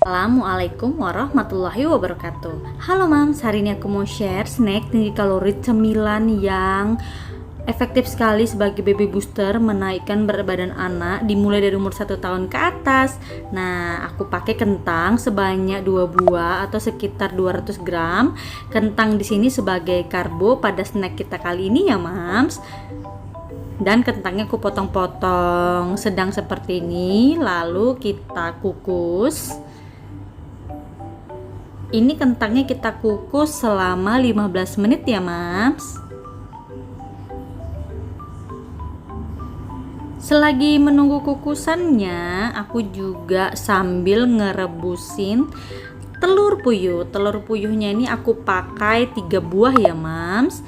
Assalamualaikum warahmatullahi wabarakatuh. Halo Mams, hari ini aku mau share snack tinggi kalori cemilan yang efektif sekali sebagai baby booster menaikkan berat badan anak dimulai dari umur 1 tahun ke atas. Nah, aku pakai kentang sebanyak 2 buah atau sekitar 200 gram. Kentang di sini sebagai karbo pada snack kita kali ini ya Mams. Dan kentangnya aku potong-potong sedang seperti ini, lalu kita kukus. Ini kentangnya kita kukus selama 15 menit ya Mams. Selagi menunggu kukusannya, aku juga sambil ngerebusin telur puyuh. Telur puyuhnya ini aku pakai 3 buah ya Mams.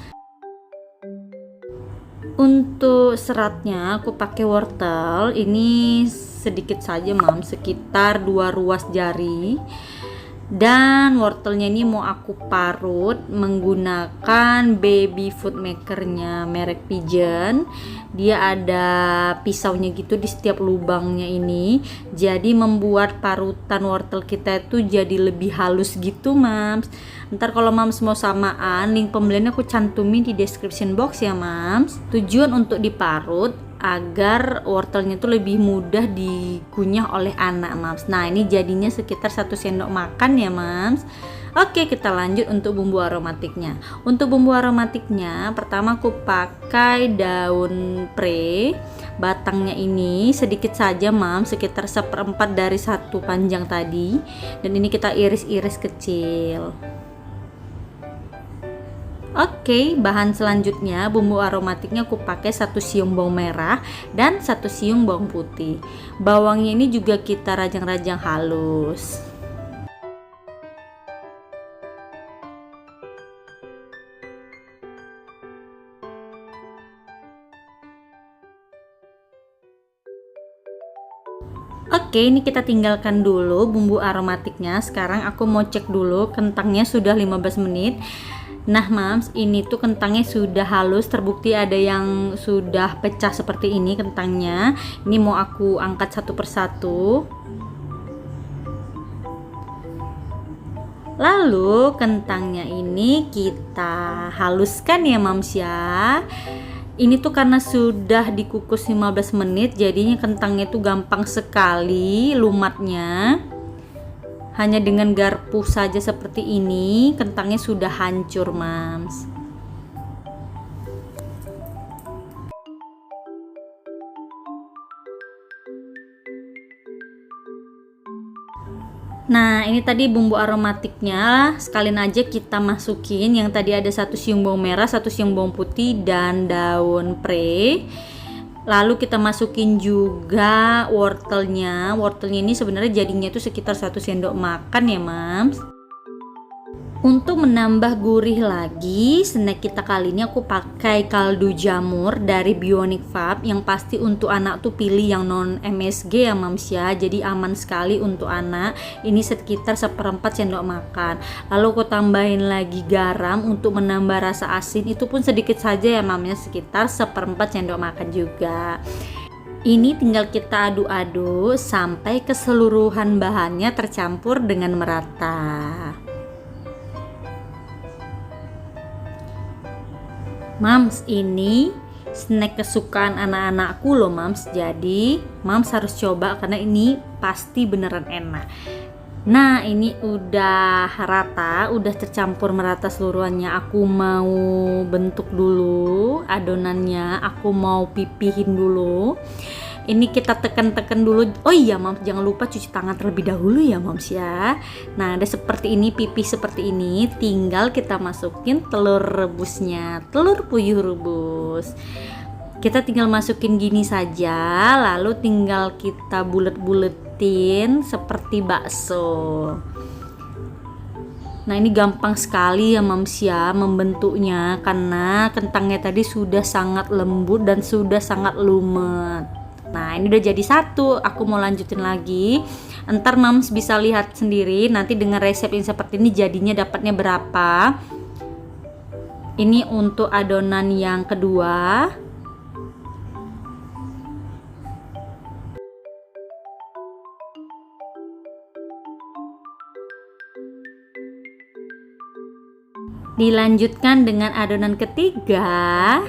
Untuk seratnya aku pakai wortel. Ini sedikit saja Mams, sekitar 2 ruas jari. Dan wortelnya ini mau aku parut menggunakan baby food makernya merek Pigeon. Dia ada pisaunya gitu di setiap lubangnya ini, jadi membuat parutan wortel kita itu jadi lebih halus gitu Mams. Ntar kalau Mams mau samaan, link pembeliannya aku cantumin di description box ya Mams. Tujuan untuk diparut agar wortelnya itu lebih mudah dikunyah oleh anak Mams. Nah, ini jadinya sekitar 1 sendok makan ya Mams. Oke, kita lanjut untuk bumbu aromatiknya. Untuk bumbu aromatiknya, pertama aku pakai daun pre. Batangnya ini sedikit saja Mams, sekitar 1/4 dari 1 panjang tadi. Dan ini kita iris-iris kecil. Oke, bahan selanjutnya bumbu aromatiknya aku pakai 1 siung bawang merah dan 1 siung bawang putih. Bawangnya ini juga kita rajang-rajang halus. Oke, ini kita tinggalkan dulu bumbu aromatiknya. Sekarang aku mau cek dulu kentangnya sudah 15 menit. Nah Mams, ini tuh kentangnya sudah halus, terbukti ada yang sudah pecah seperti ini kentangnya. Ini mau aku angkat satu persatu. Lalu kentangnya ini kita haluskan ya Mams ya. Ini tuh karena sudah dikukus 15 menit, jadinya kentangnya tuh gampang sekali lumatnya. Hanya dengan garpu saja seperti ini, kentangnya sudah hancur Mams. Nah, ini tadi bumbu aromatiknya, sekalian aja kita masukin. Yang tadi ada 1 siung bawang merah, 1 siung bawang putih, dan daun pre. Lalu kita masukin juga wortelnya. Wortelnya ini sebenarnya jadinya itu sekitar 1 sendok makan ya Mams. Untuk menambah gurih lagi, snack kita kali ini aku pakai kaldu jamur dari Bionic Farm. Yang pasti untuk anak tuh pilih yang non MSG ya Mams ya. Jadi aman sekali untuk anak. Ini sekitar 1/4 sendok makan. Lalu aku tambahin lagi garam untuk menambah rasa asin. Itu pun sedikit saja ya Mams ya, sekitar 1/4 sendok makan juga. Ini tinggal kita aduk-aduk sampai keseluruhan bahannya tercampur dengan merata. Mams, ini snack kesukaan anak-anakku loh Mams. Jadi Mams harus coba karena ini pasti beneran enak. Nah, ini udah rata, udah tercampur merata seluruhannya. Aku mau bentuk dulu adonannya, aku mau pipihin dulu. Ini kita tekan-tekan dulu. Oh iya Mams, jangan lupa cuci tangan terlebih dahulu ya Mams ya. Nah, ada seperti ini, pipih seperti ini. Tinggal kita masukin telur rebusnya, telur puyuh rebus. Kita tinggal masukin gini saja, lalu tinggal kita bulet-buletin seperti bakso. Nah, ini gampang sekali ya Mams ya membentuknya, karena kentangnya tadi sudah sangat lembut dan sudah sangat lumet. Nah, ini udah jadi satu. Aku mau lanjutin lagi. Entar Mams bisa lihat sendiri nanti dengan resep yang seperti ini jadinya dapatnya berapa. Ini untuk adonan yang kedua. Dilanjutkan dengan adonan ketiga.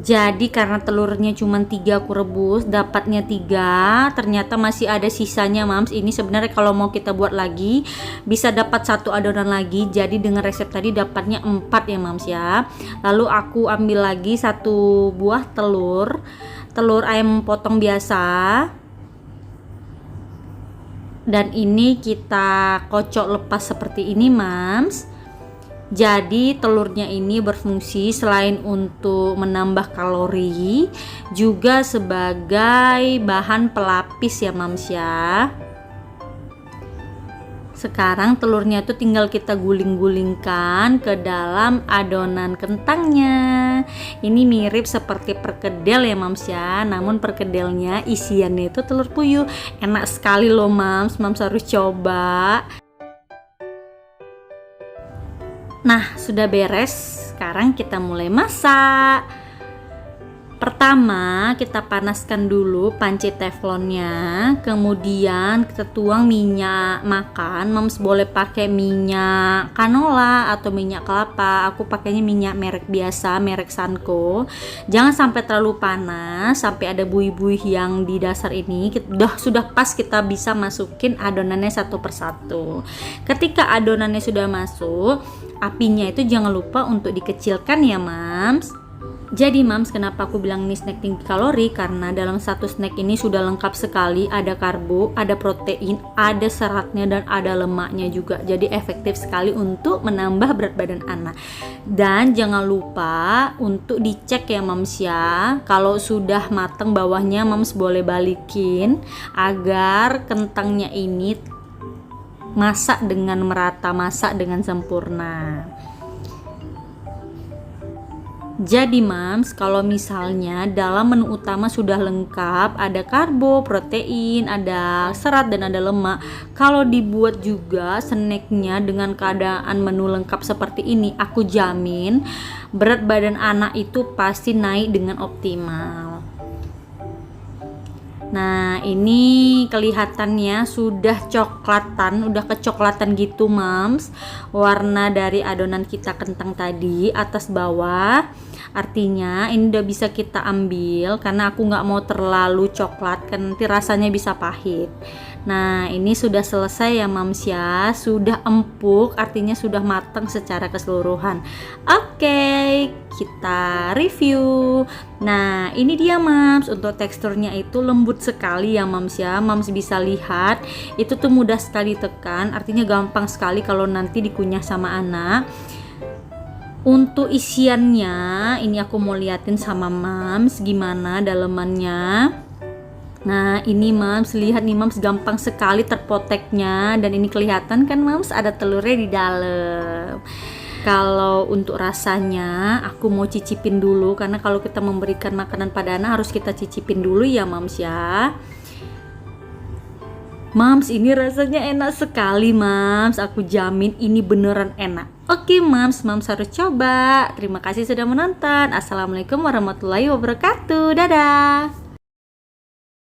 Jadi karena telurnya cuma 3 aku rebus, dapatnya 3, ternyata masih ada sisanya mams. Ini sebenarnya kalau mau kita buat lagi bisa dapat 1 adonan lagi. Jadi dengan resep tadi dapatnya 4 ya mams ya. Lalu aku ambil lagi 1 buah telur ayam potong biasa. Dan ini kita kocok lepas seperti ini mams. Jadi telurnya ini berfungsi selain untuk menambah kalori juga sebagai bahan pelapis ya mams ya. Sekarang telurnya itu tinggal kita guling-gulingkan ke dalam adonan kentangnya. Ini mirip seperti perkedel ya mams ya, namun perkedelnya isiannya itu telur puyuh. Enak sekali loh mams, mams harus coba. Nah, sudah beres. Sekarang kita mulai masak. Pertama, kita panaskan dulu panci teflonnya. Kemudian kita tuang minyak makan. Mams boleh pakai minyak canola atau minyak kelapa. Aku pakainya minyak merek biasa, merek Sanko. Jangan sampai terlalu panas, sampai ada buih-buih yang di dasar ini. Sudah pas kita bisa masukin adonannya satu persatu. Ketika adonannya sudah masuk, apinya itu jangan lupa untuk dikecilkan ya mams. Jadi mams, kenapa aku bilang ini snack tinggi kalori? Karena dalam satu snack ini sudah lengkap sekali. Ada karbo, ada protein, ada seratnya, dan ada lemaknya juga. Jadi efektif sekali untuk menambah berat badan anak. Dan jangan lupa untuk dicek ya mams ya. Kalau sudah matang bawahnya, mams boleh balikin agar kentangnya ini masak dengan merata, masak dengan sempurna. Jadi mams, kalau misalnya dalam menu utama sudah lengkap, ada karbo, protein, ada serat, dan ada lemak. Kalau dibuat juga snacknya dengan keadaan menu lengkap seperti ini, aku jamin berat badan anak itu pasti naik dengan optimal. Nah, ini kelihatannya sudah coklatan, udah kecoklatan gitu mams. Warna dari adonan kita kentang tadi atas bawah. Artinya ini udah bisa kita ambil karena aku nggak mau terlalu coklat kan nanti rasanya bisa pahit. Nah, ini sudah selesai ya mams ya. Sudah empuk, artinya sudah matang secara keseluruhan. Oke, kita review. Nah, ini dia mams. Untuk teksturnya itu lembut sekali ya mams ya. Mams bisa lihat itu tuh mudah sekali tekan, artinya gampang sekali kalau nanti dikunyah sama anak. Untuk isiannya ini aku mau liatin sama mams gimana dalemannya. Nah, ini mams, lihat nih mams, gampang sekali terpoteknya. Dan ini kelihatan kan mams, ada telurnya di dalam. Kalau untuk rasanya aku mau cicipin dulu, karena kalau kita memberikan makanan pada anak harus kita cicipin dulu ya mams ya. Mams, ini rasanya enak sekali mams. Aku jamin ini beneran enak. Oke mams, mams harus coba. Terima kasih sudah menonton. Assalamualaikum warahmatullahi wabarakatuh. Dadah.